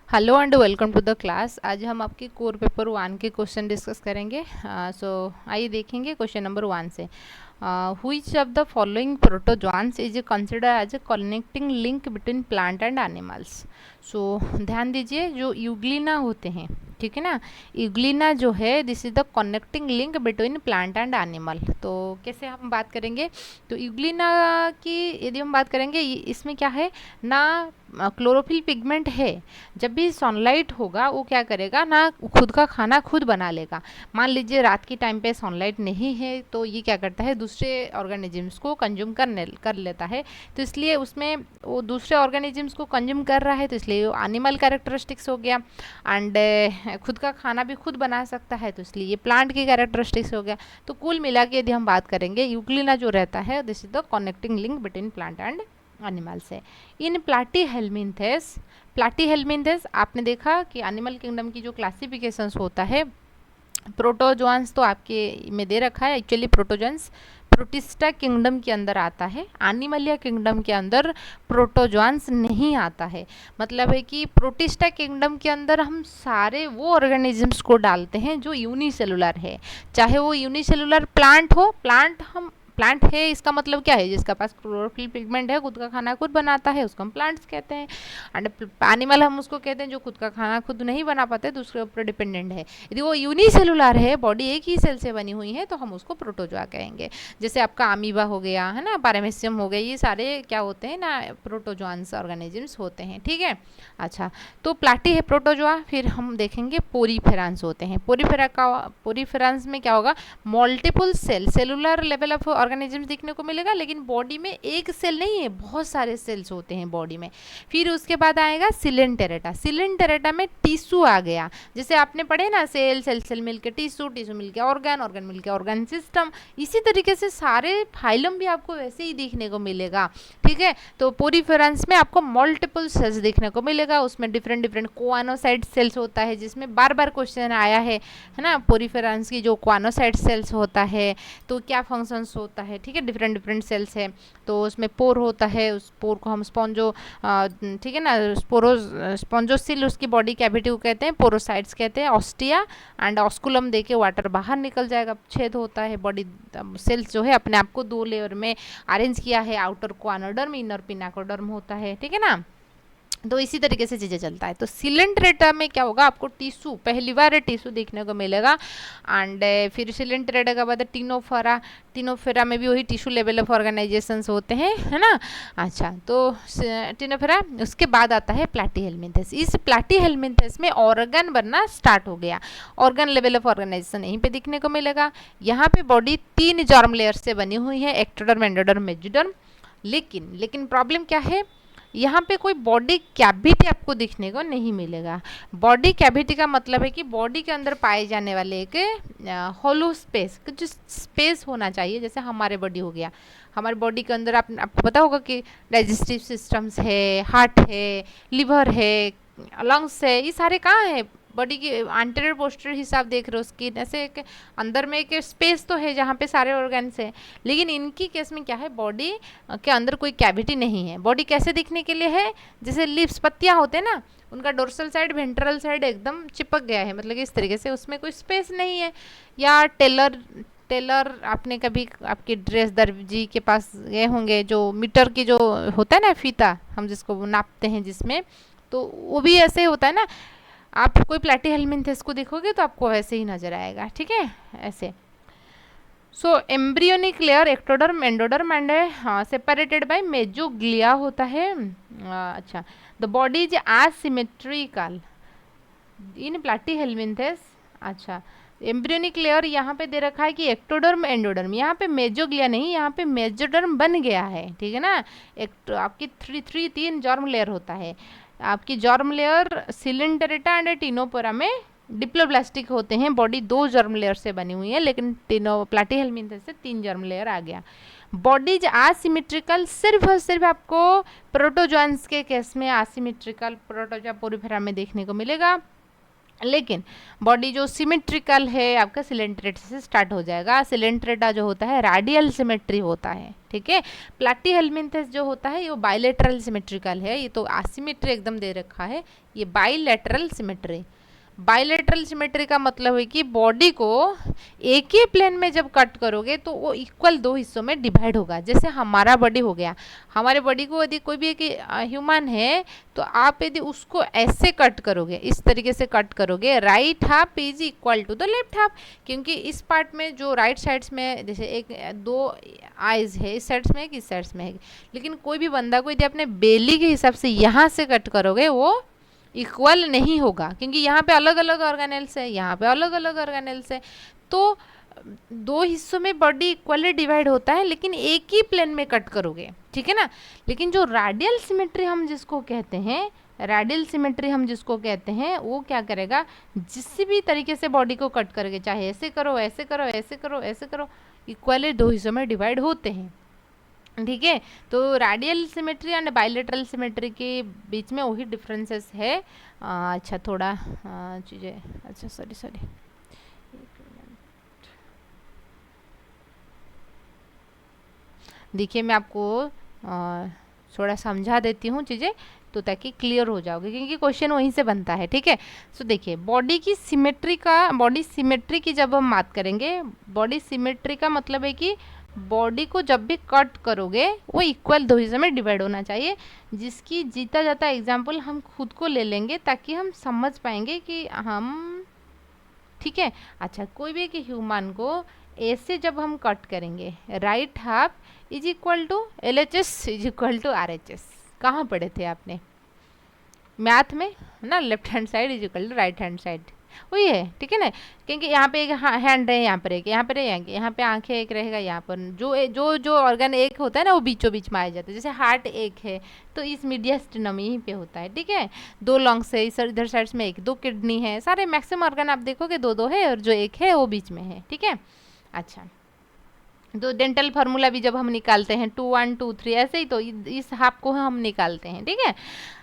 Hello and welcome to the class. आज हम आपके कोर पेपर 1 के क्वेश्चन डिस्कस करेंगे। सो आइए देखेंगे क्वेश्चन नंबर 1 से। Which of the following protozoans is consider as a connecting link between plant and animals. So ध्यान दीजिए, जो यूग्लिना होते हैं, ठीक है ना, यूग्लिना जो है this is the connecting link between plant and animal. तो कैसे हम बात करेंगे, तो यूग्लिना की यदि हम बात करेंगे, इसमें क्या है ना, क्लोरोफिल पिगमेंट है। जब भी सनलाइट होगा वो क्या करेगा ना, खुद का खाना खुद बना लेगा। मान लीजिए रात की टाइम पे सनलाइट नहीं है तो ये क्या करता है, दूसरे ऑर्गेनिजम्स को कंज्यूम कर लेता है। तो इसलिए उसमें वो दूसरे ऑर्गेनिजम्स को कंज्यूम कर रहा है, तो इसलिए वो एनिमल कैरेक्टरिस्टिक्स हो गया। एंड खुद का खाना भी खुद बना सकता है, तो इसलिए ये प्लांट की कैरेक्टरिस्टिक्स हो गया। तो कुल मिला के यदि हम बात करेंगे, यूग्लिना जो रहता है this is the connecting link between plant and animals है। इन प्लाटीहेल्मिन्थेस आपने देखा कि एनिमल किंगडम की जो क्लासिफिकेशंस होता है, प्रोटोजोआंस तो आपके में दे रखा है। एक्चुअली प्रोटोजोआंस प्रोटिस्टा किंगडम के अंदर आता है, एनिमलिया किंगडम के अंदर प्रोटोजोआंस नहीं आता है। मतलब है कि प्रोटिस्टा किंगडम के अंदर हम सारे वो ऑर्गेनिजम्स को डालते हैं जो यूनिसेलुलर है, चाहे वो यूनिसेलुलर प्लांट हो। प्लांट है इसका मतलब क्या है, जिसका पास क्लोरोफिल पिगमेंट है, खुद का खाना खुद बनाता है, उसको हम प्लांट्स कहते हैं। एंड एनिमल हम उसको कहते हैं जो खुद का खाना खुद नहीं बना पाते, दूसरे ऊपर डिपेंडेंट है। यदि वो यूनिसेलुलर है, बॉडी एक ही सेल से बनी हुई है, तो हम उसको प्रोटोजोआ कहेंगे। जैसे आपका अमीबा हो गया है ना, पैरामीशियम हो गया, ये सारे क्या होते हैं ना, प्रोटोजोआंस ऑर्गेनिजम्स होते हैं, ठीक है। अच्छा, तो प्लाटी है प्रोटोजोआ। फिर हम देखेंगे पोरीफेरांस होते हैं। पोरीफेरांस में क्या होगा, multiple cellular level of organisms देखने को मिलेगा, लेकिन बॉडी में एक सेल नहीं है, बहुत सारे सेल्स होते हैं बॉडी में। फिर उसके बाद आएगा सिलेंटेरेटा। सिलेंटेरेटा में टिश्यू आ गया। जैसे आपने पढ़े ना, सेल सेल मिलकर टिश्यू, टिश्यू मिलकर ऑर्गन मिलकर ऑर्गन सिस्टम। इसी तरीके से सारे फाइलम भी आपको वैसे ही देखने को मिलेगा, ठीक है। तो पोरीफेरेंस में आपको मल्टीपल सेल्स देखने को मिलेगा, उसमें डिफरेंट डिफरेंट कोआनोसाइट सेल्स होता है, जिसमें बार बार क्वेश्चन आया है ना, पोरीफेरेंस की जो कोआनोसाइट सेल्स होता है तो क्या फंक्शंस होता है, ठीक है। डिफरेंट डिफरेंट सेल्स है, तो उसमें पोर होता है, उस पोर को हम स्पॉन्जो, ठीक है ना, स्पॉन्जोसिल उसकी बॉडी कैविटी को कहते हैं, पोरोसाइट्स कहते हैं, ऑस्टिया एंड ऑस्कुलम देके वाटर बाहर निकल जाएगा, छेद होता है। बॉडी सेल्स जो है अपने आप को दो लेयर में अरेंज किया है, आउटर कोआनोडर्म, इनर पिनाकोडर्म होता है, ठीक है ना। तो इसी तरीके से चीज़ें चलता है। तो सिलेंट्रेटा में क्या होगा, आपको टिश्यू, पहली बार टिश्यू देखने को मिलेगा। एंड फिर सिलेंट्रेटा के बाद टिनोफेरा। टिनोफेरा में भी वही टिश्यू लेवल ऑफ ऑर्गेनाइजेशंस होते हैं, है ना। अच्छा, तो टिनोफेरा, उसके बाद आता है प्लाटीहेल्मिन्थेस। इस प्लाटीहेल्मिन्थेस में ऑर्गन बनना स्टार्ट हो गया, ऑर्गन लेवल ऑफ ऑर्गेनाइजेशन यहीं पे दिखने को मिलेगा। यहाँ पे बॉडी 3 जर्म लेयर से बनी हुई है, एक्टोडर्म, एंडोडर्म, मेसोडर्म। लेकिन प्रॉब्लम क्या है, यहाँ पे कोई बॉडी कैविटी आपको दिखने को नहीं मिलेगा। बॉडी कैविटी का मतलब है कि बॉडी के अंदर पाए जाने वाले एक होलो स्पेस, जो स्पेस होना चाहिए, जैसे हमारे बॉडी हो गया। हमारे बॉडी के अंदर आपको पता होगा कि डाइजेस्टिव सिस्टम्स है, हार्ट है, लिवर है, लंग्स है, ये सारे कहाँ है, बॉडी की एंटीरियर पोस्टीरियर हिसाब देख रहे हो, स्किन, ऐसे एक अंदर में एक स्पेस तो है जहाँ पे सारे ऑर्गन्स हैं। लेकिन इनकी केस में क्या है, बॉडी के अंदर कोई कैविटी नहीं है। बॉडी कैसे दिखने के लिए है, जैसे लीव्स, पत्तियाँ होते हैं ना, उनका डोर्सल साइड वेंट्रल साइड एकदम चिपक गया है, मतलब कि इस तरीके से उसमें कोई स्पेस नहीं है। या टेलर आपने कभी आपकी ड्रेस दर्जी के पास गए होंगे, जो मीटर की जो होता है ना फीता, हम जिसको नापते हैं जिसमें, तो वो भी ऐसे होता है ना। आप कोई प्लैटीहेल्मिन्थेस को देखोगे तो आपको ऐसे ही नजर आएगा, ठीक है, ऐसे। So embryonic layer ectoderm, endoderm and separated by mesoglea होता है। अच्छा, the body is asymmetrical in platyhelminthes. अच्छा, एम्ब्रियोनिक लेयर यहाँ पे दे रखा है कि एक्टोडर्म, एंडोडर्म, यहाँ पे मेजोग्लिया नहीं, यहाँ पे मेजोडर्म बन गया है, ठीक है ना। एक आपकी 3 जर्म लेयर होता है। आपकी जर्म लेयर सिलेंटेरेटा एंड टिनोफेरा में डिप्लोब्लास्टिक होते हैं, बॉडी 2 जर्म लेयर से बनी हुई है, लेकिन प्लैटीहेल्मिन्थेस से 3 जर्म लेयर आ गया। बॉडीज आसिमेट्रिकल सिर्फ और सिर्फ आपको प्रोटोजोआंस के केस में आसिमेट्रिकल प्रोटोजोआ पोरीफेरा में देखने को मिलेगा। लेकिन बॉडी जो सिमेट्रिकल है आपका सिलेंट्रेटा से स्टार्ट हो जाएगा। सिलेंट्रेटा जो होता है रेडियल सिमेट्री होता है, ठीक है। प्लैटीहेल्मिन्थस जो होता है ये बाइलेटरल सिमेट्रिकल है, ये तो असिमेट्री एकदम दे रखा है, ये बाइलेटरल सिमेट्री। बाइलेटरल सिमेट्री का मतलब है कि बॉडी को एक ही प्लेन में जब कट करोगे तो वो इक्वल दो हिस्सों में डिवाइड होगा। जैसे हमारा बॉडी हो गया, हमारे बॉडी को यदि कोई भी एक ह्यूमन है तो आप यदि उसको ऐसे कट करोगे, इस तरीके से कट करोगे, right half is equal to the left half, क्योंकि इस पार्ट में जो राइट साइड्स में जैसे एक दो आइज है, इस साइड्स में एक, इस साइड्स में है, लेकिन कोई भी बंदा को यदि अपने बेली के हिसाब से यहाँ से कट करोगे वो इक्वल नहीं होगा, क्योंकि यहाँ पे अलग अलग ऑर्गेनेल्स है, यहाँ पे अलग अलग ऑर्गेनेल्स है, तो दो हिस्सों में बॉडी इक्वली डिवाइड होता है लेकिन एक ही प्लेन में कट करोगे, ठीक है ना। लेकिन जो रेडियल सिमेट्री हम जिसको कहते हैं, रेडियल सिमेट्री हम जिसको कहते हैं, वो क्या करेगा, जिस भी तरीके से बॉडी को कट करोगे, चाहे ऐसे करो, ऐसे करो, ऐसे करो, ऐसे करो, इक्वली दो हिस्सों में डिवाइड होते हैं, ठीक है। तो radial symmetry and bilateral symmetry के बीच में वही डिफरेंसेस है। अच्छा थोड़ा चीज़ें, अच्छा सॉरी देखिए मैं आपको थोड़ा समझा देती हूँ चीज़ें, तो ताकि क्लियर हो जाओगे, क्योंकि क्वेश्चन वहीं से बनता है, ठीक है। सो देखिए बॉडी की सिमेट्री का, बॉडी सिमेट्री की जब हम बात करेंगे, बॉडी सिमेट्री का मतलब है कि बॉडी को जब भी कट करोगे वो इक्वल दो हिस्सों में डिवाइड होना चाहिए। जिसकी जीता जाता एग्जाम्पल हम खुद को ले लेंगे ताकि हम समझ पाएंगे कि हम, ठीक है। अच्छा कोई भी एक ह्यूमन को ऐसे जब हम कट करेंगे, right half is equal to LHS is equal to RHS, कहाँ पढ़े थे आपने मैथ में ना, left hand side is equal to right hand side, वही है, ठीक है ना। क्योंकि यहाँ पे एक हैंड है, यहाँ पर एक, यहाँ पर यहाँ पे आंखें एक रहेगा, यहाँ पर जो जो जो ऑर्गन एक होता है ना वो बीचों बीच में आ जाता है। जैसे हार्ट एक है तो इस मीडियस्टिनम यहीं पे होता है, ठीक है। दो लंग्स है, इस इधर साइड्स में एक, दो किडनी है, सारे मैक्सिमम ऑर्गन आप देखोगे दो दो है, और जो एक है वो बीच में है, ठीक है। अच्छा तो डेंटल फार्मूला भी जब हम निकालते हैं 2 1 2 3 ऐसे ही, तो इस हाफ को हम निकालते हैं, ठीक है।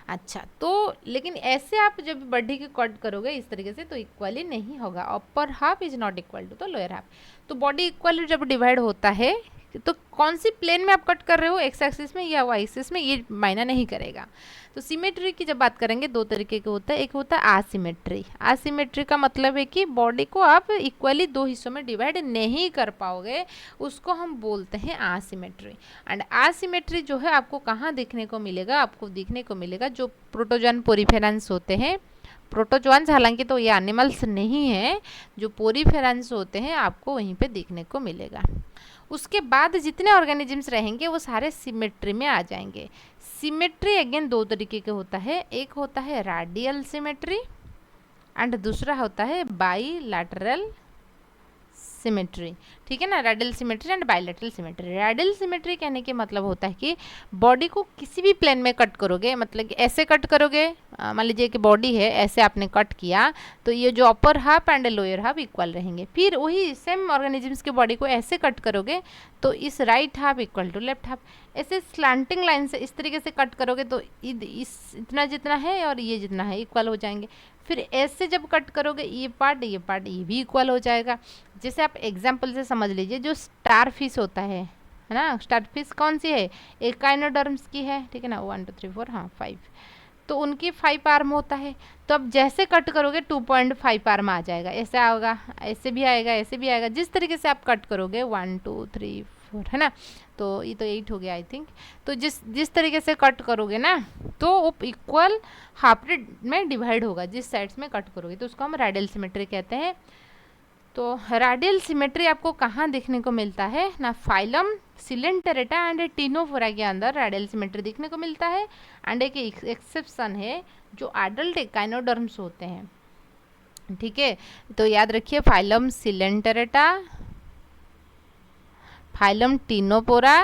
अच्छा तो लेकिन ऐसे आप जब बॉडी की कट करोगे इस तरीके से तो इक्वली नहीं होगा, upper half is not equal to the lower half. तो बॉडी इक्वली जब डिवाइड होता है तो कौन सी प्लेन में आप कट कर रहे हो, एक्स एक्सिस में या वाई एक्सिस में, ये मायना नहीं करेगा। तो सिमेट्री की जब बात करेंगे दो तरीके के होता है, एक होता है आसिमेट्री। आसिमेट्री का मतलब है कि बॉडी को आप इक्वली दो हिस्सों में डिवाइड नहीं कर पाओगे, उसको हम बोलते हैं आसिमेट्री। एंड आसिमेट्री जो है आपको कहाँ देखने को मिलेगा, आपको देखने को मिलेगा जो प्रोटोजोन पोरिफेरेंस होते हैं, प्रोटोजोन्स हालांकि तो ये एनिमल्स नहीं है, जो पोरिफेरेंस होते हैं आपको वहीं पे देखने को मिलेगा। उसके बाद जितने ऑर्गेनिजम्स रहेंगे वो सारे सिमेट्री में आ जाएंगे। सिमेट्री अगेन दो तरीके के होता है, एक होता है रेडियल सिमेट्री एंड दूसरा होता है बाइलैटरल सिमेट्री, ठीक है ना। Radial symmetry and bilateral symmetry. Radial symmetry कहने के मतलब होता है कि बॉडी को किसी भी प्लेन में कट करोगे, मतलब कि ऐसे कट करोगे, मान लीजिए कि बॉडी है ऐसे आपने कट किया तो ये जो upper half and lower half equal रहेंगे। फिर वही सेम ऑर्गेनिजम्स की बॉडी को ऐसे कट करोगे तो इस right half equal to left half, ऐसे स्लैंटिंग लाइन से इस तरीके से कट करोगे तो इस इतना जितना है और ये जितना है इक्वल हो जाएंगे। फिर ऐसे जब कट करोगे ये पार्ट ये भी इक्वल हो जाएगा। जैसे आप एग्जाम्पल से समझ लीजिए, जो स्टार फिश होता है ना, स्टार फिश कौन सी है, एकाइनोडर्म्स की है, ठीक है ना, 1 2 3 4 हाँ 5, तो उनकी 5 आर्म होता है। तो अब जैसे कट करोगे 2.5 आर्म आ जाएगा, ऐसे आएगा, ऐसे भी आएगा, ऐसे भी आएगा, जिस तरीके से आप कट करोगे 1 2 3 4 है ना, तो ये तो 8 हो गया आई थिंक। तो जिस तरीके से कट करोगे ना तो वो इक्वल हाफ में डिवाइड होगा जिस साइड्स में कट करोगे, तो उसको हम रेडियल सिमेट्री कहते हैं। तो रेडियल सिमेट्री आपको कहाँ देखने को मिलता है ना, फाइलम सिलेंटेरेटा एंड टिनोफोरा के अंदर रेडियल सिमेट्री देखने को मिलता है। एंड एक एक्सेप्शन है जो एडल्ट एकाइनोडर्म्स होते हैं, ठीक है। तो याद रखिए phylum coelenterata, phylum ctenophora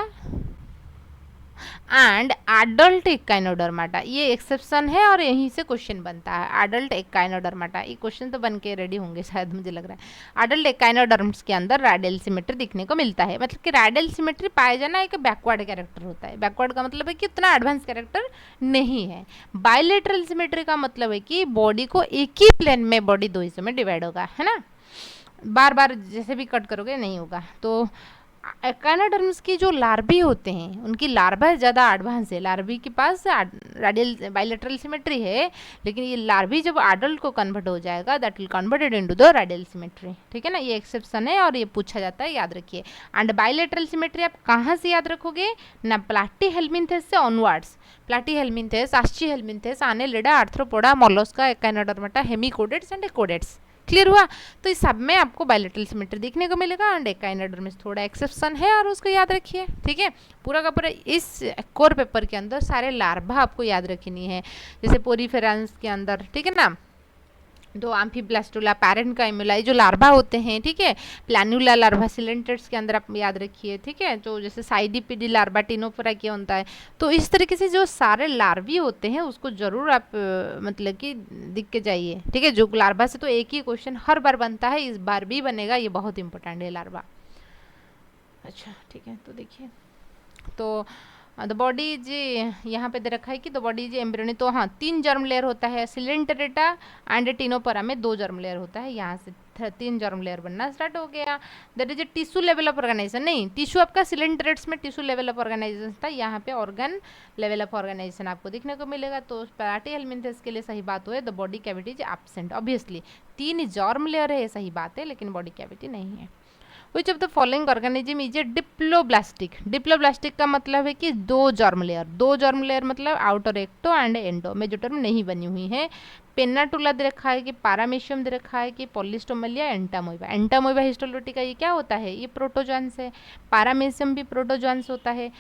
and adult echinodermata, ये एक्सेप्शन है और यहीं से क्वेश्चन बनता है। एडल्ट एकाइनोडर्माटा, ये क्वेश्चन तो बन के रेडी होंगे शायद, मुझे लग रहा है। एडल्ट एकाइनोडर्म्स के अंदर रैडियल सिमेट्री दिखने को मिलता है। मतलब कि रैडियल सिमेट्री पाया जाना एक बैकवर्ड कैरेक्टर होता है। बैकवर्ड का मतलब है कि उतना एडवांस कैरेक्टर नहीं है। बायलेटरल सिमेट्री का मतलब है कि बॉडी को एक ही प्लेन में बॉडी दो हिस्सों में डिवाइड होगा, है ना, बार बार जैसे भी कट करोगे नहीं होगा। तो एकाइनोडर्म्स की जो लार्वी होते हैं उनकी लार्वा ज़्यादा एडवांस है। लार्वी के पास रेडियल बायलेटरल सिमेट्री है, लेकिन ये लार्वी जब एडल्ट को कन्वर्ट हो जाएगा that will converted into the radial symmetry. ठीक है ना, ये एक्सेप्शन है और ये पूछा जाता है, याद रखिए। एंड बायलेटरल सिमेट्री आप कहाँ से याद रखोगे ना, प्लैटीहेल्मिन्थेस से onwards. Platyhelminthes, aschelminthes, annelida, arthropoda, mollusca, echinodermata, hemichordates and chordates. Clear हुआ? तो इस सब में आपको बायलेटरल सिमेट्री देखने को मिलेगा एंड एकाइनोडर्मिस थोड़ा एक्सेप्शन है और उसको याद रखिए। ठीक है, पूरा का पूरा इस कोर पेपर के अंदर सारे लार्वा आपको याद रखनी है, जैसे पोरीफेरेंस के अंदर, ठीक है ना, दो एम्फीब्लास्टुला, पैरेंट का इम्यूला, जो लार्वा होते हैं, ठीक है, प्लान्युला लार्वा, सिलेंटर्स के अंदर आप याद रखिए। ठीक है, तो जैसे साइडीपीडी लार्वा, टिनोफोरा क्या होता है। तो इस तरीके से जो सारे लार्वी होते हैं उसको जरूर आप मतलब कि दिख के जाइए। ठीक है, जो लार्वा से तो एक ही क्वेश्चन हर बार बनता है, इस बार भी बनेगा, ये बहुत इंपॉर्टेंट है लार्वा। अच्छा ठीक है, तो देखिए, तो द बॉडी जी यहाँ पे दे रखा है कि द बॉडी जी एम्ब्रियोनी, तो हाँ 3 जर्म लेयर होता है। सिलेंटरेटा एंड टिनोपरा में 2 जर्म लेयर होता है, यहाँ से 3 जर्म लेयर बनना स्टार्ट हो गया। That is a tissue level of organization, नहीं टिश्यू आपका सिलेंटरेट्स में टिश्यू लेवल ऑफ ऑर्गेनाइजेशन था, यहाँ पे ऑर्गन लेवल ऑफ ऑर्गेनाइजेशन आपको देखने को मिलेगा। तो प्लैटीहेल्मिन्थेस के लिए सही बात हुआ, the body cavity is absent. Obviously 3 germ layer है, सही बात है, लेकिन बॉडी कैविटी नहीं है। विच of the following organism is A diploblastic. Diploblastic का मतलब है कि 2 जर्म लेयर, 2 जर्म लेयर मतलब आउटर एक्टो एंड एंडो में जो टर्म नहीं बनी हुई है। पेन्नाटुला दे रखा है कि पारामीशियम दे रखा है कि पॉलिस्टोमेलिया, एंटामोइबा। एंटामोइबा हिस्टोलोटिका ये क्या होता है, ये प्रोटोजॉन्स है। पारामीशियम भी प्रोटोजॉन्स होता है।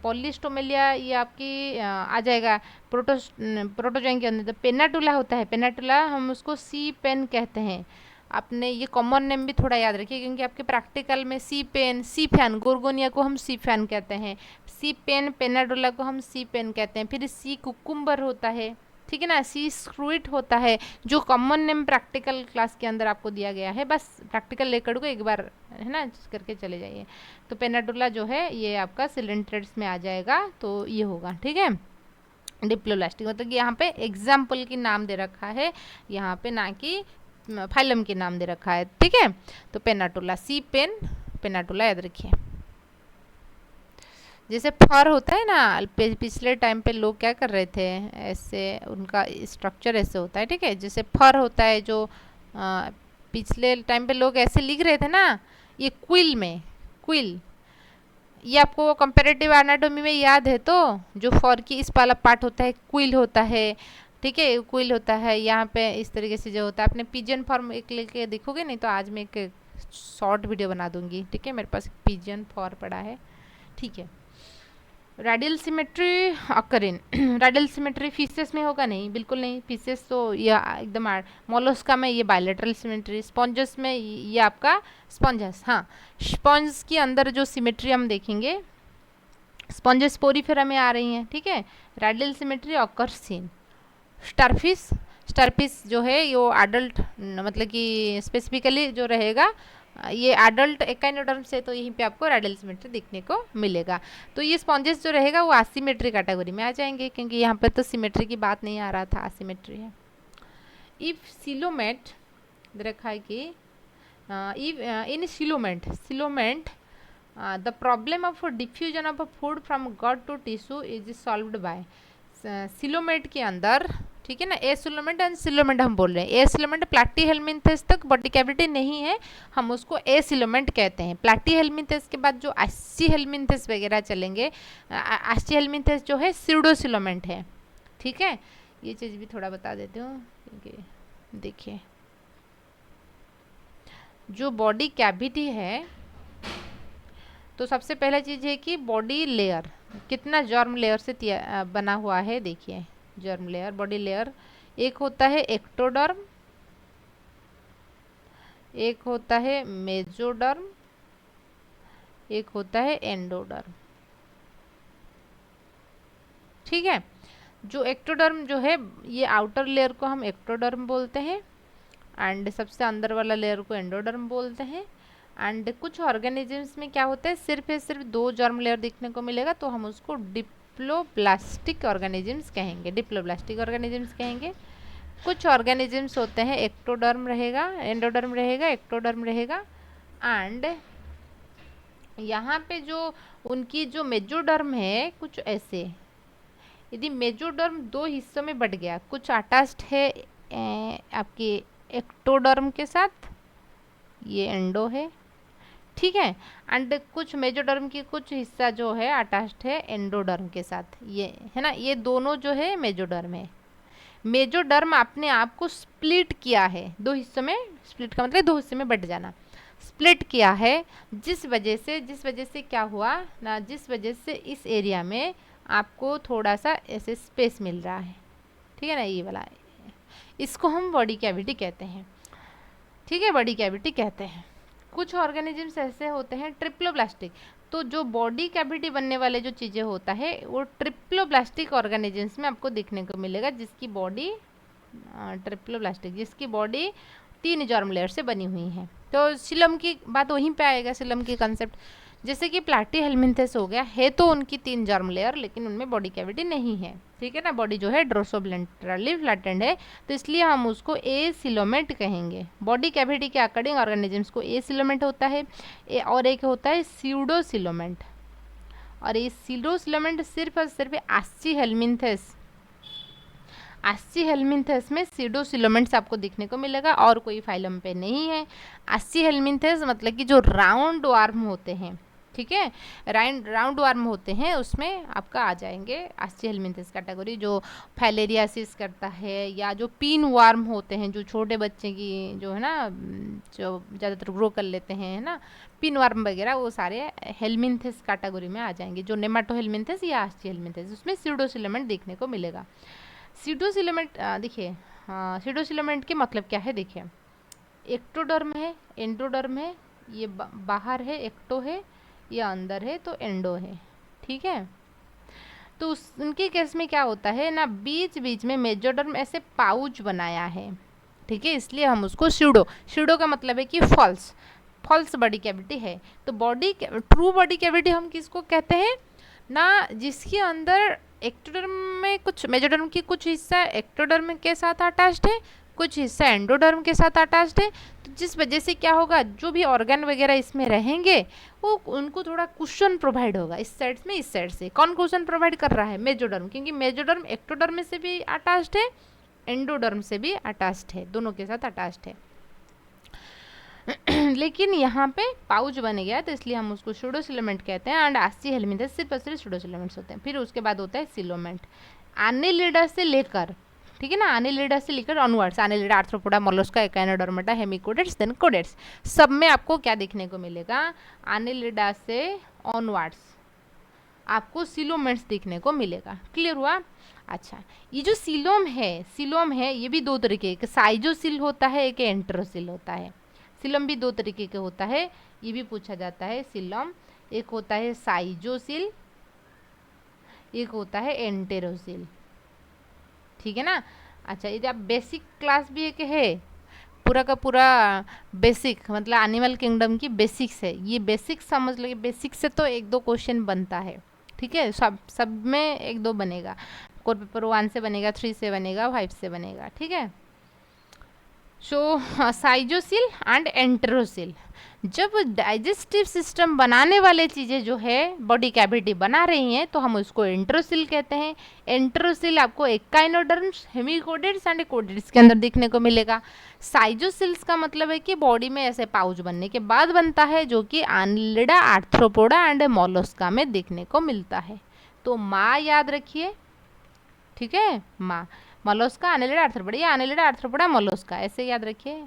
पॉलिस्टोमेलिया ये आपकी आ जाएगा प्रोटोजॉन के अंदर। तो पेन्नाटुला होता है, पेन्नाटुला हम उसको सी पेन कहते हैं। आपने ये कॉमन नेम भी थोड़ा याद रखिए, क्योंकि आपके प्रैक्टिकल में सी पेन, सी फैन, गोर्गोनिया को हम सी फैन कहते हैं, सी पेन पेनाडोला को हम सी पेन कहते हैं। फिर सी कुकुम्बर होता है, ठीक है ना, सी स्क्रूइट होता है, जो कॉमन नेम प्रैक्टिकल क्लास के अंदर आपको दिया गया है। बस प्रैक्टिकल लेकर को एक बार है ना करके चले जाइए। तो पेनाडोला जो है ये आपका सिलेंट्रेट्स में आ जाएगा, तो ये होगा। ठीक है, डिप्लोब्लास्टिक मतलब यहाँ पे एग्जाम्पल की नाम दे रखा है, यहाँ पे ना कि फाइलम के नाम दे रखा है। ठीक है, तो पेनाटोला, सी पेन पेनाटोला याद रखिए। जैसे फर होता है ना, पिछले टाइम पे लोग क्या कर रहे थे, ऐसे उनका स्ट्रक्चर ऐसे होता है। ठीक है, जैसे फर होता है जो पिछले टाइम पे लोग ऐसे लिख रहे थे ना, ये क्विल में, क्विल ये आपको कंपैरेटिव एनाटॉमी में याद है। तो जो फर की इस वाला पार्ट होता है क्विल होता है। ठीक है, क्विल होता है यहाँ पे इस तरीके से जो होता है। आपने पिजन फॉर्म एक लेके देखोगे, नहीं तो आज मैं एक शॉर्ट वीडियो बना दूंगी। ठीक है, मेरे पास पिजन फॉर पड़ा है। ठीक है, radial symmetry occurring, radial symmetry fishes में होगा नहीं, बिल्कुल नहीं। फिशेस तो ये एकदम मोलस्का में ये बायलेटरल सिमेट्री, स्पॉन्जस में ये आपका स्पॉन्जस, हाँ स्पॉन्ज के अंदर जो सिमेट्री हम देखेंगे, स्पॉन्जस पोरीफेरा में आ रही हैं। ठीक है, radial symmetry occur seen. Starfish, starfish जो है ये एडल्ट मतलब कि स्पेसिफिकली जो रहेगा ये एडल्ट एकाइनोडर्म से, तो यहीं पे आपको रेडियल सिमेट्री दिखने को मिलेगा। तो ये स्पॉन्जेस जो रहेगा वो एसिमेट्री कैटेगरी में आ जाएंगे, क्योंकि यहाँ पे तो सिमेट्री की बात नहीं आ रहा था, एसिमेट्री है। इफ सिलोमेट रखा है कि if in coelomate the problem of diffusion of food from gut to tissue is solved by. Coelomate के अंदर, ठीक है ना, एसिलोमेंट एंड सिलोमेंट हम बोल रहे हैं। एसिलोमेंट प्लैटीहेल्मिन्थेस तक बॉडी कैविटी नहीं है, हम उसको एसिलोमेंट कहते हैं। प्लैटीहेल्मिन्थेस के बाद जो आस्टीहेल्मिन्थेस वगैरह चलेंगे, आस्टीहेल्मिन्थेस जो है स्यूडोसिलोमेंट है। ठीक है, ये चीज़ भी थोड़ा बता देती हूँ, क्योंकि देखिए जो बॉडी कैविटी है, तो सबसे पहला चीज़ है कि बॉडी लेयर कितना जर्म लेयर से बना हुआ है। देखिए जर्म लेयर, बॉडी लेयर, एक होता है एक्टोडर्म, एक होता है मेजोडर्म, एक होता है एंडोडर्म। ठीक है। जो एक्टोडर्म जो है, ये आउटर लेयर को हम एक्टोडर्म बोलते हैं, एंड सबसे अंदर वाला लेयर को एंडोडर्म बोलते हैं। एंड कुछ ऑर्गेनिजम्स में क्या होता है, सिर्फ दो जर्म लेयर दिखने को मिलेगा, तो हम उसको डिप्लोब्लास्टिक ऑर्गेनिजम्स कहेंगे, डिप्लोब्लास्टिक ऑर्गेनिजम्स कहेंगे। कुछ ऑर्गेनिजम्स होते हैं एक्टोडर्म रहेगा, एंडोडर्म रहेगा, एक्टोडर्म रहेगा। एंड यहाँ पे जो उनकी जो मेजोडर्म है कुछ ऐसे, यदि मेजोडर्म दो हिस्सों में बट गया, कुछ अटैच्ड है आपके एक्टोडर्म के साथ, ये एंडो है, ठीक है। एंड कुछ मेजोडर्म की कुछ हिस्सा जो है अटैच्ड है एंडोडर्म के साथ, ये है ना, ये दोनों जो है मेजोडर्म है। मेजोडर्म अपने आप को स्प्लिट किया है दो हिस्सों में, स्प्लिट का मतलब दो हिस्से में बट जाना, स्प्लिट किया है, जिस वजह से क्या हुआ ना, जिस वजह से इस एरिया में आपको थोड़ा सा ऐसे स्पेस मिल रहा है, ठीक है ना, ये वाला, इसको हम बॉडी कैविटी कहते हैं, ठीक है, बॉडी कैविटी कहते हैं। कुछ ऑर्गेनिजम्स ऐसे होते हैं ट्रिप्लोब्लास्टिक, तो जो बॉडी कैविटी बनने वाले जो चीज़ें होता है वो ट्रिप्लोब्लास्टिक ऑर्गेनिजम्स में आपको देखने को मिलेगा, जिसकी बॉडी ट्रिप्लोब्लास्टिक, जिसकी बॉडी 3 जर्म लेयर से बनी हुई है। तो सिलम की बात वहीं पे आएगा, सिलम की कंसेप्ट, जैसे कि प्लैटीहेल्मिन्थेस हो गया, है तो उनकी 3 जर्म लेयर, लेकिन उनमें बॉडी कैविटी नहीं है, ठीक है ना, बॉडी जो है ड्रोसोवेंट्रली फ्लैटेंड है, तो इसलिए हम उसको एसिलोमेट कहेंगे। बॉडी कैविटी के अकॉर्डिंग ऑर्गेनिजम्स को एसिलोमेट होता है, और एक होता है स्यूडोसिलोमेट, और ये स्यूडोसिलोमेट सिर्फ और सिर्फ आस्सीहेल्मिन्थेस, आस्सीहेल्मिन्थेस में स्यूडोसिलोमेंट्स आपको दिखने को मिलेगा, और कोई फाइलम पे नहीं है। आस्सीहेल्मिन्थेस मतलब कि जो राउंड वार्म होते हैं, ठीक है, राउंड वार्म होते हैं, उसमें आपका आ जाएंगे आस्सीहेल्मिन्थेस कैटेगरी। जो फाइलेरियासिस करता है, या जो पिन वार्म होते हैं, जो छोटे बच्चे की जो है ना, जो ज़्यादातर ग्रो कर लेते हैं, है ना, पिन वार्म वगैरह, वो सारे हेल्मिन्थेस कैटेगरी में आ जाएंगे। जो नेमाटोहेल्मिन्थेस या आस्सीहेल्मिन्थेस, उसमें स्यूडोसिलोमेंट देखने को मिलेगा। स्यूडोसिलोमेंट देखिए, स्यूडोसिलोमेंट के मतलब क्या है, देखिए, एक्टोडर्म है, एंडोडर्म है, ये बाहर है एक्टो है, ये अंदर है तो एंडो है, ठीक है। तो उनके केस में क्या होता है ना, बीच बीच में मेजोडर्म ऐसे पाउच बनाया है, ठीक है, इसलिए हम उसको स्यूडो का मतलब है कि फॉल्स बॉडी कैविटी है। तो ट्रू बॉडी कैविटी हम किसको कहते हैं ना, जिसके अंदर एक्टोडर्म में कुछ, मेजोडर्म की कुछ हिस्सा एक्टोडर्म के साथ अटैच्ड है, कुछ हिस्सा एंडोडर्म के साथ अटैच्ड है, तो जिस वजह से क्या होगा, जो भी ऑर्गन वगैरह इसमें रहेंगे वो उनको थोड़ा कुशन प्रोवाइड होगा, इस साइड में, इस साइड से। कौन कुशन प्रोवाइड कर रहा है, मेजोडर्म, क्योंकि मेजोडर्म एक्टोडर्म से भी अटैच्ड है, एंडोडर्म से भी अटैच्ड है, दोनों के साथ अटैच्ड है। लेकिन यहाँ पे पाउच बन गया, तो इसलिए हम उसको स्यूडोसिलोमेंट कहते हैं। एंड आस्सीहेल्मिन्थेस सिर्फ और सिर्फ स्यूडोसिलोमेंट्स होते हैं। फिर उसके बाद होता है सिलोमेंट, एनिलिडा से लेकर, ठीक है ना, एनिलिडा से लेकर onwards, annelida, arthropoda, mollusca, echinodermata, hemichordates, then chordates, सब में आपको क्या देखने को मिलेगा, एनिलिडा से ऑनवर्ड्स आपको सिलोमेंट्स देखने को मिलेगा। क्लियर हुआ? अच्छा, ये जो सिलोम है ये भी दो तरीके, एक साइजोसिल होता है, एक एंटेरोसिल होता है। सिलम भी दो तरीके के होता है, ये भी पूछा जाता है सिलम, एक होता है साइजोसिल, एक होता है एंटेरोसिल, ठीक है ना। अच्छा, ये आप बेसिक क्लास भी एक है, पूरा का पूरा बेसिक, मतलब एनिमल किंगडम की बेसिक्स है, ये बेसिक्स समझ लो, बेसिक से तो 1-2 क्वेश्चन बनता है, ठीक है, सब में 1-2 बनेगा, कोर पेपर 1 से बनेगा, 3 से बनेगा, 5 से बनेगा, ठीक है। सो साइजोसिल एंड एंटेरोसिल, जब डाइजेस्टिव सिस्टम बनाने वाले चीज़ें जो है बॉडी कैविटी बना रही हैं, तो हम उसको एंटेरोसिल कहते हैं। एंटेरोसिल आपको एकाइनोडर्म्स, हेमिकोडेट्स एंड कोडेट्स के अंदर दिखने को मिलेगा। साइजोसिल्स का मतलब है कि बॉडी में ऐसे पाउच बनने के बाद बनता है, जो कि एनिलिडा, आर्थ्रोपोडा एंड मोलस्का में देखने को मिलता है। तो माँ याद रखिए, ठीक है, माँ, मोलस्का, एनिलिडा, आर्थ्रोपोडा, या एनिलिडा, आर्थ्रोपोडा, मोलस्का, ऐसे याद रखिए,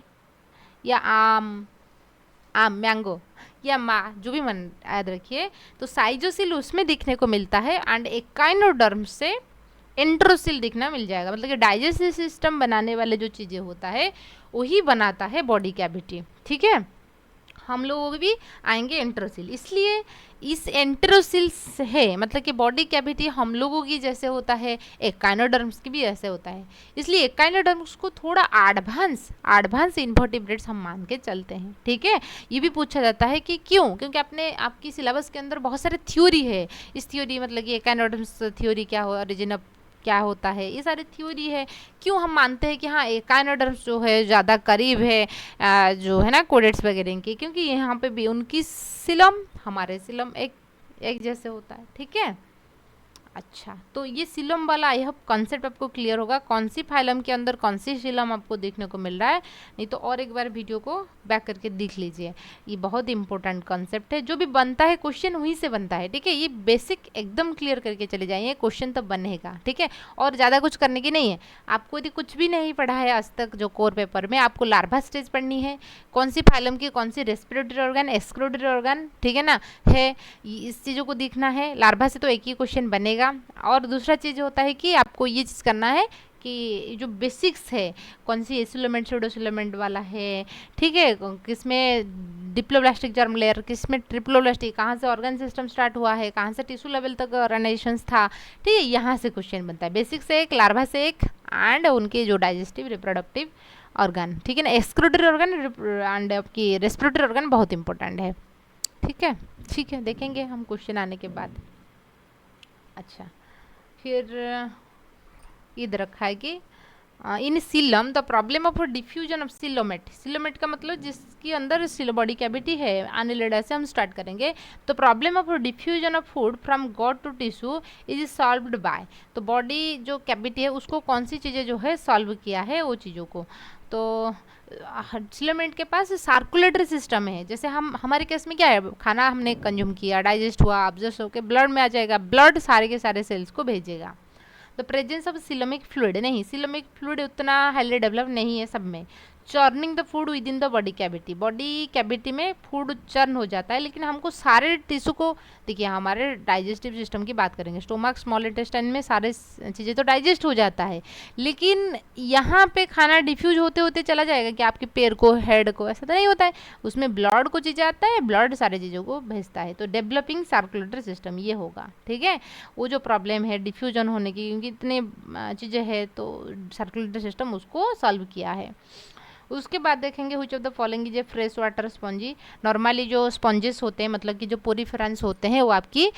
या आम मैंगो, या माँ, जो भी मन याद रखिए। तो साइजोसिल उसमें दिखने को मिलता है, एंड एकाइनोडर्म से एंटेरोसिल दिखना मिल जाएगा, मतलब कि डाइजेस्टिव सिस्टम बनाने वाले जो चीज़ें होता है वही बनाता है बॉडी कैविटी, ठीक है। हम लोगों को भी आएंगे एंट्रोसिल। इसलिए इस एंट्रोसिल है मतलब कि बॉडी कैविटी हम लोगों की जैसे होता है, एकाइनोडर्म्स की भी ऐसे होता है। इसलिए एकाइनोडर्म्स को थोड़ा एडवांस इन्वर्टिब्रेट्स हम मान के चलते हैं। ठीक है, ये भी पूछा जाता है कि क्यों, क्योंकि अपने आपकी सिलेबस के अंदर बहुत सारे थ्योरी है। इस थ्योरी मतलब कि एकाइनोडर्म्स थ्योरी क्या हो, ओरिजिन ऑफ क्या होता है, ये सारी थ्योरी है। क्यों हम मानते हैं कि हाँ एकाइनोडर्म्स जो है ज़्यादा करीब है जो है ना कोडेट्स वगैरह की, क्योंकि यहाँ पे भी उनकी सिलम हमारे सिलम एक जैसे होता है। ठीक है, अच्छा, तो ये सिलम वाला आई होप कॉन्सेप्ट आपको क्लियर होगा, कौन सी फाइलम के अंदर कौन सी सिलम आपको देखने को मिल रहा है। नहीं तो और एक बार वीडियो को बैक करके देख लीजिए, ये बहुत इंपॉर्टेंट कॉन्सेप्ट है। जो भी बनता है क्वेश्चन वहीं से बनता है। ठीक है, ये बेसिक एकदम क्लियर करके चले जाइए, क्वेश्चन तो बनेगा। ठीक है, और ज़्यादा कुछ करने की नहीं है आपको। यदि कुछ भी नहीं पढ़ा है आज तक जो कोर पेपर में, आपको लार्वा स्टेज पढ़नी है, कौन सी फाइलम की कौन सी रेस्पिरेटरी ऑर्गन, एक्सक्रीटरी ऑर्गन, ठीक है ना, है, इस चीज़ों को देखना है। लार्वा से तो एक ही क्वेश्चन बनेगा। और दूसरा चीज़ होता है कि आपको ये चीज़ करना है कि जो बेसिक्स है, कौन सी एसिलोमेंट सूडोसिलोमेंट वाला है, ठीक है, किसमें डिप्लोब्लास्टिक जर्म लेयर, किसमें ट्रिप्लोब्लास्टिक, कहाँ से ऑर्गन सिस्टम स्टार्ट हुआ है, कहाँ से टिश्यू लेवल तक ऑर्गेनाइजेशंस था। ठीक है, यहाँ से क्वेश्चन बनता है, बेसिक से एक, लार्वा से एक, एंड उनके जो डाइजेस्टिव रिप्रोडक्टिव ऑर्गन। ठीक है ना, एक्सक्रीटरी ऑर्गन एंड आपकी रेस्पिरेटरी ऑर्गन बहुत इंपॉर्टेंट है। ठीक है, ठीक है, देखेंगे हम क्वेश्चन आने के बाद। अच्छा, फिर इधर रखा है कि in coelom the problem of diffusion of coelomate. Coelomate का मतलब जिसके अंदर बॉडी कैविटी है, एनिलिडा से हम स्टार्ट करेंगे। तो problem of diffusion of food from gut to tissue is solved by. तो बॉडी जो कैविटी है उसको कौन सी चीज़ें जो है सॉल्व किया है वो चीज़ों को। तो सिलोमेट के पास सर्कुलेटरी सिस्टम है। जैसे हम हमारे केस में क्या है, खाना हमने कंज्यूम किया, डाइजेस्ट हुआ, ऑब्जर्व होकर ब्लड में आ जाएगा, ब्लड सारे के सारे सेल्स को भेजेगा। The presence of coelomic fluid, नहीं सिलोमिक फ्लूइड उतना हाईली डेवलप नहीं है सब में। Churning the food with in the body cavity में फूड चर्न हो जाता है, लेकिन हमको सारे टिश्यू को, देखिए हमारे डाइजेस्टिव सिस्टम की बात करेंगे, स्टोमक स्मॉल इंटेस्टाइन में सारे चीज़ें तो डाइजेस्ट हो जाता है, लेकिन यहाँ पे खाना डिफ्यूज होते होते चला जाएगा कि आपके पैर को, हेड को, ऐसा तो नहीं होता है। उसमें ब्लड को चीज़ें आता है, ब्लड सारे चीज़ों को भेजता है। तो डेवलपिंग सर्कुलेटरी सिस्टम ये होगा। ठीक है, वो जो प्रॉब्लम है डिफ्यूजन होने की, क्योंकि इतने चीज़ें हैं तो सर्कुलेटरी सिस्टम उसको सॉल्व किया है। उसके बाद देखेंगे which of the following is a fresh water spongy. Normally जो स्पॉन्जेस होते हैं मतलब कि जो पोरीफेरांस होते हैं वो आपकी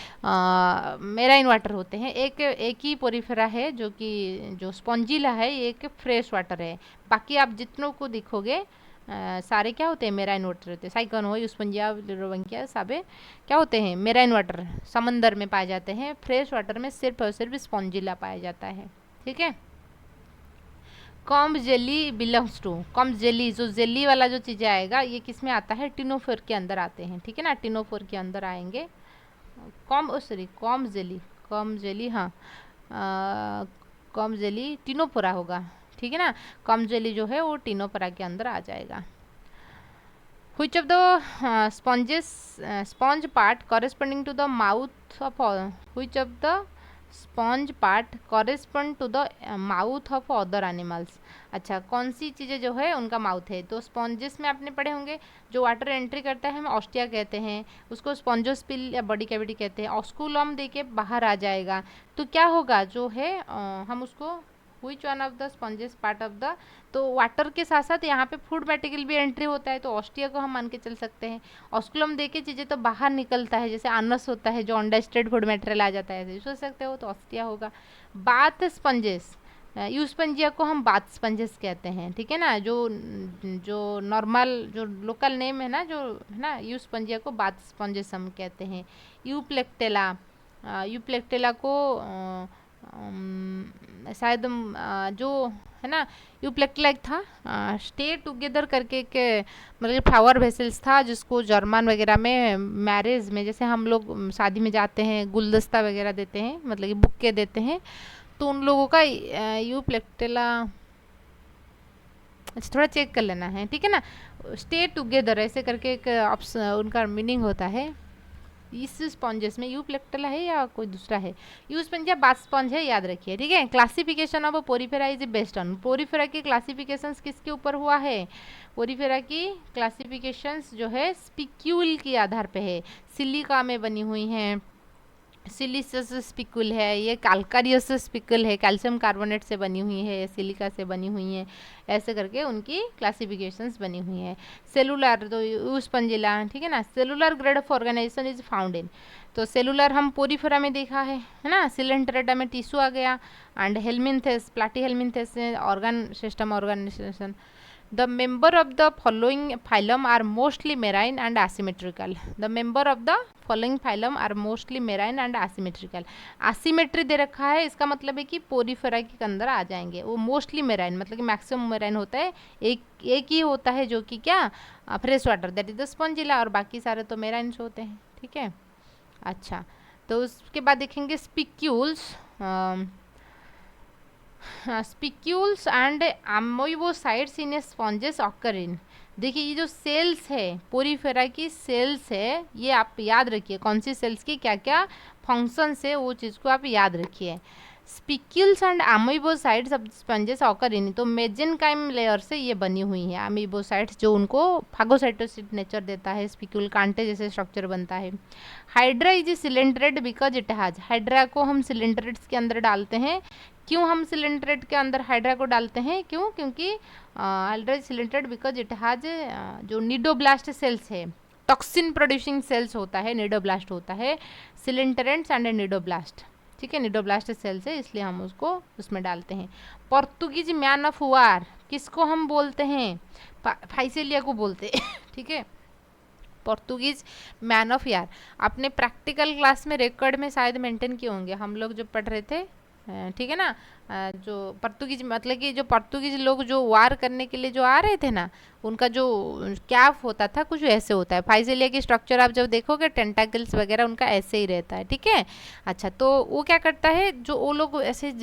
मेराइन वाटर होते हैं। एक ही पोरीफेरा है जो कि जो स्पॉन्जिला है, ये एक फ्रेश वाटर है। बाकी आप जितनों को देखोगे सारे क्या होते हैं, मेराइन वाटर होते हैं। साइकन हो, यूस्पंजिया, लिरोवंकिया, साबे क्या होते हैं, मेराइन वाटर, समंदर में पाए जाते हैं। फ्रेश वाटर में सिर्फ और सिर्फ स्पॉन्जिला पाया जाता है। ठीक है, comb jelly belongs to, comb jelly जो जेली वाला जो चीज़ें आएगा ये किस में आता है, टिनोफोर के अंदर आते हैं। ठीक है ना, टिनोफोर के अंदर आएंगे। कॉम्ब जेली, हाँ कॉम्ब जेली टिनोफोरा होगा। ठीक है ना, कॉम्ब जेली जो है वो टिनोफोरा के अंदर आ जाएगा। Which of the sponge part corresponding to the mouth of which of the sponge part correspond to the mouth of other animals. अच्छा, कौन सी चीज़ें जो है उनका माउथ है। तो स्पॉन्जेस में आपने पढ़े होंगे जो वाटर एंट्री करता है हम ऑस्टिया कहते हैं, उसको स्पॉन्जोस्पिल या बॉडी कैविटी कहते हैं। ऑस्कुलम दे के बाहर आ जाएगा तो क्या होगा जो है हम उसको which one of the sponges part of the, तो वाटर के साथ साथ यहाँ पे फूड पार्टिकल भी एंट्री होता है तो ऑस्टिया को हम मान के चल सकते हैं। ऑस्कुलम दे के चीज़ें तो बाहर निकलता है, जैसे आनस होता है जो अनडाइजेस्टेड फूड मटेरियल आ जाता है, ऐसे सोच सकते हो, तो ऑस्टिया होगा। बाथ स्पंजेस, यूस्पंजिया को हम बाथ स्पंजेस कहते हैं। ठीक है ना, जो नॉर्मल जो लोकल नेम है ना, जो है ना, यूस्पंजिया को बाथ स्पंजेस हम कहते हैं। यूप्लेक्टेला को शायद जो है ना यूप्लेक्टेला था, स्टे टुगेदर करके एक मतलब फ्लावर वेसल्स था जिसको जर्मन वगैरह में मैरिज में, जैसे हम लोग शादी में जाते हैं गुलदस्ता वगैरह देते हैं, मतलब कि बुक्के देते हैं, तो उन लोगों का यूप्लेक्टेला, अच्छा थोड़ा चेक कर लेना है। ठीक है ना, स्टे टुगेदर ऐसे करके एक ऑप्शन उनका मीनिंग होता है। इस स्पॉन्जेस में यूप्लेक्टला है या कोई दूसरा है, यू स्पंज या बाथ स्पंज है, याद रखिए, ठीक है। Classification of Porifera is based on, Porifera की क्लासिफिकेशंस किसके ऊपर हुआ है, पोरीफेरा की क्लासिफिकेशंस जो है स्पिक्यूल के आधार पे है, सिलिका में बनी हुई हैं, सिलिसियस स्पिकुल है, ये कैल्कारियस स्पिकुल है, कैल्शियम कार्बोनेट से बनी हुई है, सिलिका से बनी हुई है, ऐसे करके उनकी क्लासिफिकेशंस बनी हुई है। सेलुलर तो यूस्पंजिला, ठीक है ना। Cellular grade of organisation is found in, तो सेलुलर हम पोरीफेरा में देखा है ना, सिलेंट्रेटा में टिश्यू आ गया, and helminthes, platyhelminthes organ system organisation. The member of the following phylum are mostly marine and asymmetrical. The member of the following phylum are mostly marine and asymmetrical. Asymmetry दे रखा है, इसका मतलब है कि Porifera के अंदर आ जाएंगे। वो मोस्टली मेराइन मतलब कि मैक्सिमम मेराइन होता है, एक ही होता है जो कि क्या, fresh water, that is the Spongilla, और बाकी सारे तो मेराइन्स होते हैं, ठीक है। अच्छा, तो उसके बाद देखेंगे spicules, spicules and amoebocytes in sponges occur in. देखिए ये जो सेल्स है पोरीफेरा की सेल्स है, ये आप याद रखिए कौन सी सेल्स की क्या क्या फंक्शंस है, वो चीज़ को आप याद रखिए। Spicules and amoebocytes of sponges occur in, तो मेजेनकाइम लेयर से ये बनी हुई है अमीबोसाइट्स, जो उनको फागोसाइटोसिस नेचर देता है, स्पिक्यूल कांटे जैसे स्ट्रक्चर बनता है। Hydra is coelenterate because it has, hydra को हम सिलेंड्रेट्स के अंदर डालते हैं, क्यों हम सिलेंड्रेट के अंदर हाइड्रा को डालते हैं, क्यों, क्योंकि hydra is coelenterate because it has जो निडोब्लास्ट सेल्स है, टॉक्सिन प्रोड्यूसिंग सेल्स होता है, निडोब्लास्ट होता है, सिलेंटरेंट्स एंड निडोब्लास्ट, ठीक है, निडोब्लास्ट सेल्स है, इसलिए हम उसको उसमें डालते हैं। पोर्तुगीज मैन ऑफ वार किसको हम बोलते हैं, फाइसेलिया को बोलते हैं, ठीक है, पोर्तुगीज मैन ऑफ यार। आपने प्रैक्टिकल क्लास में रिकॉर्ड में शायद मेंटेन किए होंगे, हम लोग जब पढ़ रहे थे, ठीक है ना, जो पोर्तुगीज मतलब कि जो पोर्तुगीज लोग जो वार करने के लिए जो आ रहे थे ना, उनका जो कैफ होता था कुछ ऐसे होता है, फाइसेलिया की स्ट्रक्चर आप जब देखोगे टेंटाकल्स वगैरह उनका ऐसे ही रहता है, ठीक है। अच्छा, तो वो क्या करता है, जो वो लोग ऐसे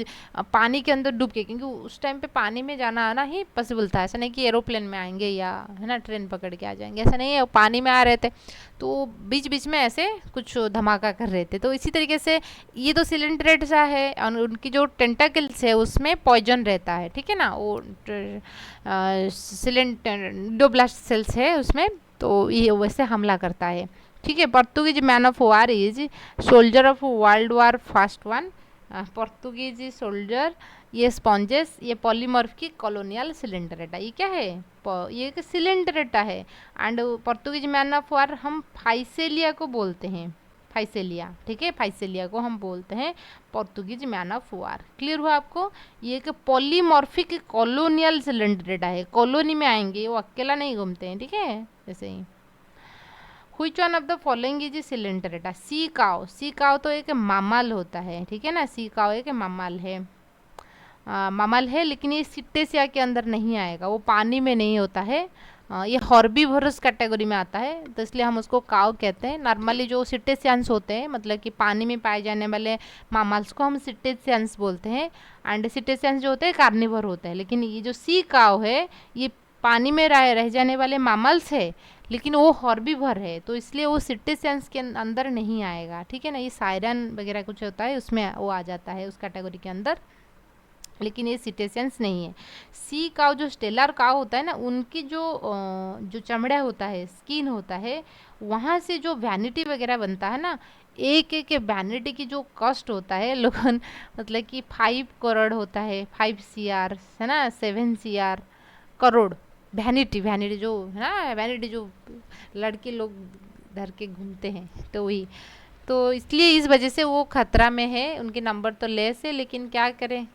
पानी के अंदर डूब के, क्योंकि उस टाइम पे पानी में जाना आना ही पॉसिबल था, ऐसा नहीं कि एरोप्लेन में आएंगे या है ना ट्रेन पकड़ के आ जाएंगे, ऐसा नहीं है, पानी में आ रहे थे, तो बीच बीच में ऐसे कुछ धमाका कर रहे थे। तो इसी तरीके से ये तो सिलेंड्रेट सा है, और उनकी जो टेंटाकल्स है उसमें पॉइजन रहता है, ठीक है ना, वो निडोब्लास्ट सेल्स है उसमें, तो ये वैसे हमला करता है, ठीक है। Portuguese man of war is soldier of world war first one, Portuguese soldier, ये स्पॉन्जेस, ये पॉलीमॉर्फ की कॉलोनियल सिलेंडरेटा, ये क्या है, ये एक सिलेंडरेटा है। And Portuguese man of war हम फाइसेलिया को बोलते हैं, फाइसेलिया, ठीक है, फाइसेलिया को हम बोलते हैं Portuguese man of war. Clear हुआ आपको, ये एक पॉलीमॉर्फिक कॉलोनियल सिलेंडरेटा है, कॉलोनी में आएंगे, वो अकेला नहीं घूमते हैं, ठीक है, ऐसे ही। Which one of the following is सिलेंडरेटा, सी काव, सी काव तो एक मामल होता है, ठीक है ना, सी काव एक मामल है, मामल है, लेकिन ये सिट्टेसिया के अंदर नहीं आएगा, वो पानी में नहीं होता है, ये हॉर्बीवोरस कैटेगरी में आता है, तो इसलिए हम उसको काव कहते हैं। नॉर्मली जो सिट्टेसियंस होते हैं मतलब कि पानी में पाए जाने वाले मामल्स को हम सिट्टेसियंस बोलते हैं, एंड सिट्टेसियंस जो होते हैं कार्निवर होते हैं, लेकिन ये जो सी काव है ये पानी में रह जाने वाले मामल्स है, लेकिन वो हॉर्बीवर है, तो इसलिए वो सिट्टेसियंस के अंदर नहीं आएगा, ठीक है ना, ये सायरन वगैरह कुछ होता है उसमें वो आ जाता है उस कैटेगरी के अंदर, लेकिन ये सिटेशियंस नहीं है। सी काव जो स्टेलर काव होता है ना, उनकी जो चमड़ा होता है, स्किन होता है, वहाँ से जो वैनिटी वगैरह बनता है ना, एक एक वैनिटी की जो कॉस्ट होता है लोगन मतलब कि 5 करोड़ होता है, 5 CR है ना, 7 CR करोड़ वैनिटी, वैनिटी जो है ना, वैनिटी जो लड़के लोग धर के घूमते हैं, तो वही, तो इसलिए इस वजह से वो खतरा में है, उनके नंबर तो लेस है, लेकिन क्या करें,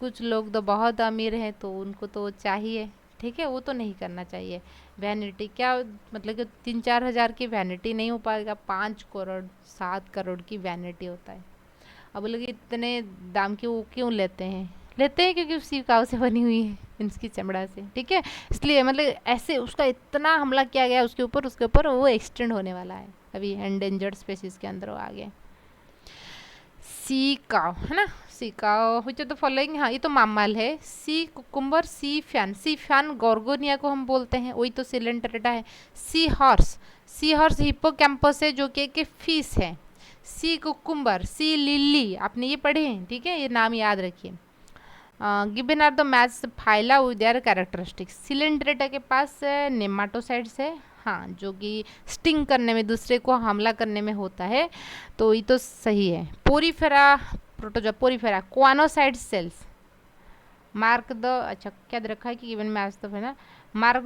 कुछ लोग तो बहुत अमीर हैं तो उनको तो चाहिए, ठीक है, वो तो नहीं करना चाहिए। वैनिटी क्या मतलब कि 3-4 हज़ार की वैनिटी नहीं हो पाएगा, 5 करोड़ 7 करोड़ की वैनिटी होता है। अब लोग इतने दाम की वो क्यों लेते हैं क्योंकि उसी काव से बनी हुई है, इसकी चमड़ा से, ठीक है, इसलिए मतलब ऐसे उसका इतना हमला किया गया उसके ऊपर वो एक्सटेंड होने वाला है, अभी एंडेंजर्ड स्पेसीज के अंदर वो आ गया सी काव, है ना, सी का विच ऑफ द फॉलोइंग, हाँ ये तो मामल है। सी कुकुम्बर, सी फैन गॉर्गोनिया को हम बोलते हैं, वही तो सिलेंट्रेटा है। सी हॉर्स हिप्पोकैम्पस है जो कि एक फिश है। सी कुकुम्बर, सी लिली, आपने ये पढ़े हैं, ठीक है, ये नाम याद रखिए। Given are the match phyla with their characteristics. Coelenterata के पास नेमाटोसाइड्स है, हाँ, जो कि स्टिंग करने में, दूसरे को हमला करने में होता है, तो ये तो सही है। Porifera protozoa, porifera choanocytes cells. Mark the, अच्छा क्या दे रखा है कि गिवन मैच तो है ना, mark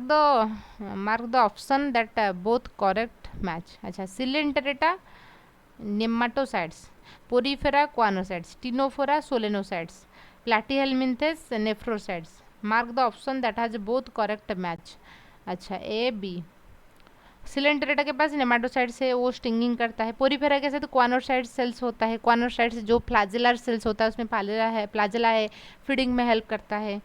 the option that both correct match. अच्छा, coelenterata nematocysts, porifera choanocytes, ctenophora solenocytes, platyhelminthes nephrocytes. Mark the option that has both correct match. अच्छा, ए बी। सिलेंट्रेटा के पास नेमाटोसाइड्स है, वो स्टिंगिंग करता है। पोरीफेरा के साथ क्वानोसाइड सेल्स होता है, क्वानोसाइड्स जो फ्लैजेलर सेल्स होता है उसमें प्लाजेला है, फीडिंग में हेल्प करता है।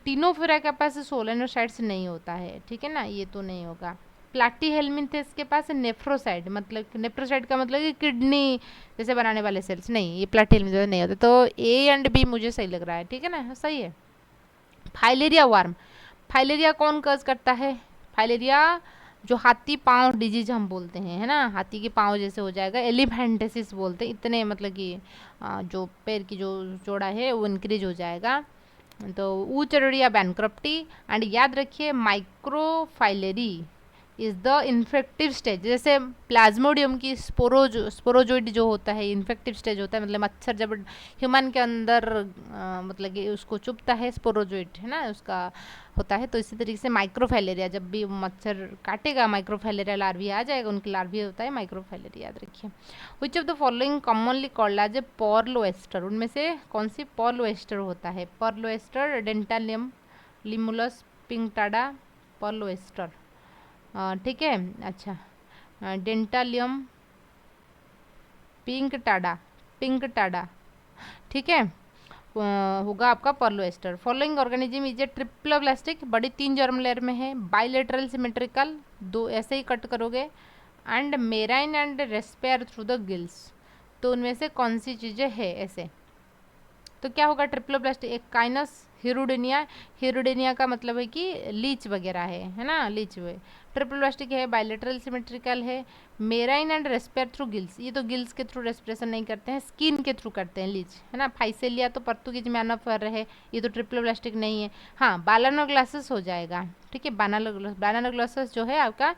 टिनोफेरा के पास सोलेनोसाइड्स नहीं होता है, ठीक है ना, ये तो नहीं होगा। प्लैटीहेलमिन्थेस के पास नेफ्रोसाइड, मतलब नेफ्रोसाइड का मतलब कि किडनी जैसे बनाने वाले सेल्स, नहीं, ये प्लैटीहेलमिन्थेस नहीं होते। तो ए एंड बी मुझे सही लग रहा है, ठीक है ना, सही है। फाइलेरिया वार्म, फाइलेरिया कौन कज करता है? फाइलेरिया जो हाथी पाँव डिजीज हम बोलते हैं, है ना, हाथी के पाँव जैसे हो जाएगा, एलिफेंटेसिस बोलते हैं, इतने मतलब कि जो पैर की जो चौड़ा है वो इंक्रीज हो जाएगा। तो ऊचरिया बैंक्रप्टी। एंड याद रखिए माइक्रोफाइलेरी इज द इन्फेक्टिव स्टेज। जैसे प्लाज्मोडियम की स्पोरोजोइड जो होता है इन्फेक्टिव स्टेज होता है, मतलब मच्छर जब ह्यूमन के अंदर मतलब कि उसको चुभता है, स्पोरोजोइड है ना उसका होता है, तो इसी तरीके से माइक्रोफाइलेरिया जब भी मच्छर काटेगा, माइक्रोफाइलेरिया लार्वी आ जाएगा, उनकी लार्वी होता है माइक्रोफाइलेरिया, याद रखिए। Which of the following commonly called as a pearl oyster, उनमें से कौन सी पर्लोएस्टर होता है? पर्लोएस्टर, डेंटालियम, लिमुलस, पिंकटाडा, पर्लोएस्टर, ठीक है। अच्छा, डेंटालियम, पिंकटाडा, ठीक है, होगा आपका pearl oyster. Following organism is a triploblastic, बड़ी 3 जर्म लेयर में है, बाइलेटरल सिमेट्रिकल, दो ऐसे ही कट करोगे, and marine and respire through the gills. तो उनमें से कौन सी चीज़ें है ऐसे? तो क्या होगा ट्रिप्लोब्लास्टिक? एक काइनस, हिरुडेनिया का मतलब है कि लीच वगैरह है ना, लीच हुए। ट्रिप्लोब्लास्टिक है, बायलेटरल सिमेट्रिकल है, marine and respire through gills, ये तो गिल्स के थ्रू रेस्पिरेशन नहीं करते हैं, स्किन के थ्रू करते हैं लीच, है ना। फाइसेलिया तो पर्तुगीज में अनफर है, ये तो ट्रिप्लोब्लास्टिक नहीं है। हाँ, बालानोग्लासेस हो जाएगा, ठीक है। बालानोग्लासेस जो है आपका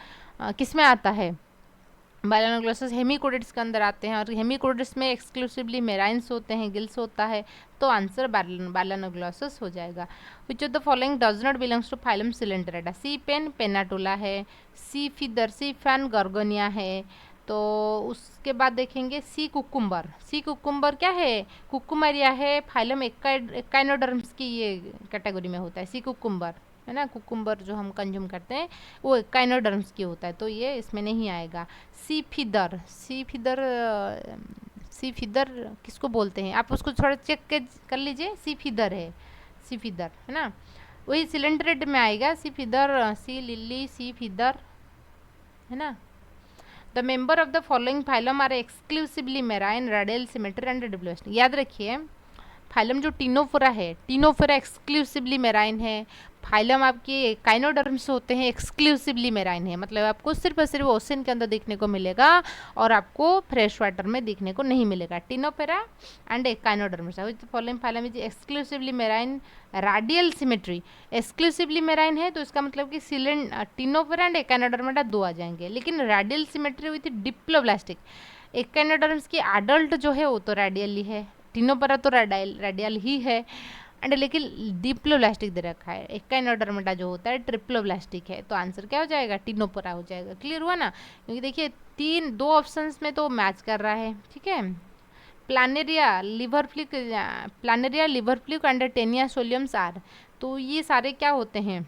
किस में आता है? बालानोग्लासेस हेमिकोडिड्स के अंदर आते हैं, और हेमिकोडिड्स में एक्सक्लूसिवली मेराइन्स होते हैं, गिल्स होता है, तो आंसर बालानोग्लासेस हो जाएगा। Which of the following does not belongs to phylum coelenterata? Sea pen pennatula है, sea feather, sea fan gorgonia है, तो उसके बाद देखेंगे सी कुकुम्बर क्या है? कुकुमरिया है, फाइलम एकाइनोडर्म्स की ये कैटेगरी में होता है सी कुकुम्बर, है ना। कुकुम्बर जो हम कंज्यूम करते हैं वो एकाइनोडर्म्स की होता है, तो ये इसमें नहीं आएगा। सी फिदर किसको बोलते हैं? आप उसको थोड़ा चेक कर लीजिए, सी फिदर है ना, वही सिलेंट्रेट में आएगा, sea feather, sea lily, sea feather, है ना। The member of the following phylum are exclusively marine, radial symmetry and diploblastic. याद रखिए फाइलम जो टिनोफोरा है, टिनोफोरा एक्सक्लूसिवली मेराइन है। फाइलम आपके काइनोडर्म्स होते हैं, एक्सक्लूसिवली मेराइन है, मतलब आपको सिर्फ और सिर्फ ओशन के अंदर देखने को मिलेगा और आपको फ्रेश वाटर में देखने को नहीं मिलेगा। Ctenophora and echinoderms, following phylum is exclusively marine, radial symmetry, exclusively marine है तो इसका मतलब कि टिनोफोरा एंड एकाइनोडर्मेटा दो आ जाएंगे, लेकिन radial symmetry with diploblastic. Echinoderms की एडल्ट जो है वो तो रेडियल ही है, टिनोफोरा तो रेडियल ही है, एंड लेकिन डिप्लोब्लास्टिक दे रखा है। एकाइनोडर्मेटा जो होता है ट्रिप्लोब्लास्टिक है, तो आंसर क्या हो जाएगा? टिनोफोरा हो जाएगा। क्लियर हुआ ना? क्योंकि देखिए दो ऑप्शंस में तो मैच कर रहा है, ठीक है। Planaria, liver fluke and taenia soliums are, तो ये सारे क्या होते हैं?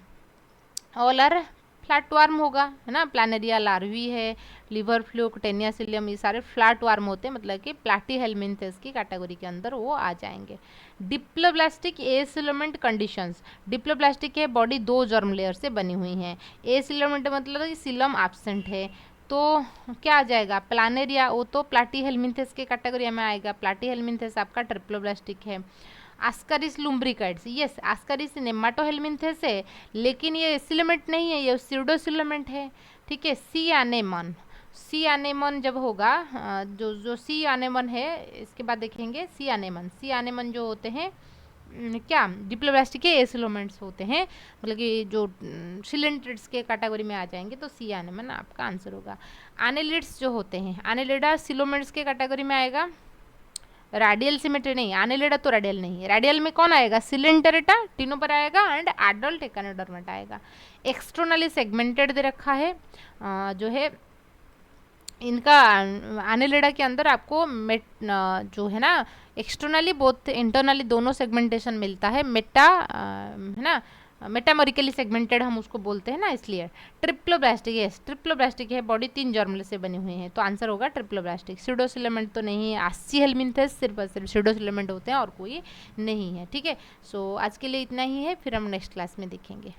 ऑल आर फ्लैटवार्म होगा, है ना। प्लानेरिया लार्वी है, लिवर फ्लूक, टेनिया सोलियम, ये सारे फ्लैटवार्म होते हैं, मतलब कि प्लैटीहेलमिन्थेस की कैटेगरी के अंदर वो आ जाएंगे। डिप्लोब्लास्टिक एसिलोमेंट कंडीशंस, डिप्लोब्लास्टिक है बॉडी 2 जर्म लेयर से बनी हुई है। एसिलोमेंट मतलब कि सिलम एब्सेंट है, तो क्या आ जाएगा, प्लानेरिया, वो तो प्लाटीहेल्मिन्थेस के कैटेगरी में आएगा। प्लाटीहेल्मिन्थेस आपका ट्रिप्लोब्लास्टिक है। आस्कारिस लुम्ब्रिकैट्स, यस आस्कारिस नेमाटोहेल्मिन्थेस है, लेकिन ये सिलोमेंट नहीं है, ये स्यूडोसिलोमेंट है। ठीक है। सी एनेमन, सी एनेमन जब होगा, जो जो सी एनेमन है, इसके बाद देखेंगे सी एनेमन। सी एनेमन जो होते हैं क्या, डिप्लोब्लास्टिक के एसिलोमेंट्स होते हैं, मतलब कि जो सिलेंट्रिड्स के कैटेगरी में आ जाएंगे, तो सी एनेमन आपका आंसर होगा। एनेलिड्स जो होते हैं, एनेलिडा सिलोमेंट्स के कैटेगरी में आएगा। रेडियल सिमेट्री नहीं, एनेलिडा तो रेडियल नहीं है। रेडियल में कौन आएगा, सिलेंटरेटा, टिनो पर आएगा, एंड एडल्ट एकानोडर्मेट आएगा। एक्सटर्नली सेगमेंटेड दे रखा है, जो है इनका एनेलिडा के अंदर आपको जो है ना एक्सटर्नली बोथ इंटरनली दोनों सेगमेंटेशन मिलता है। मेटा है ना, मेटामोरिकली सेगमेंटेड हम उसको बोलते हैं ना, इसलिए। ट्रिप्लोब्लास्टिक, यस ट्रिप्लोब्लास्टिक है, बॉडी 3 जर्मल से बने हुए हैं, तो आंसर होगा ट्रिप्लोब्लास्टिक। स्यूडोसिलेमेंट तो नहीं है, आस्सीहेल्मिन्थेस सिर्फ स्यूडोसिलेमेंट होते हैं और कोई नहीं है। ठीक है। सो आज के लिए इतना ही है, फिर हम नेक्स्ट क्लास में देखेंगे।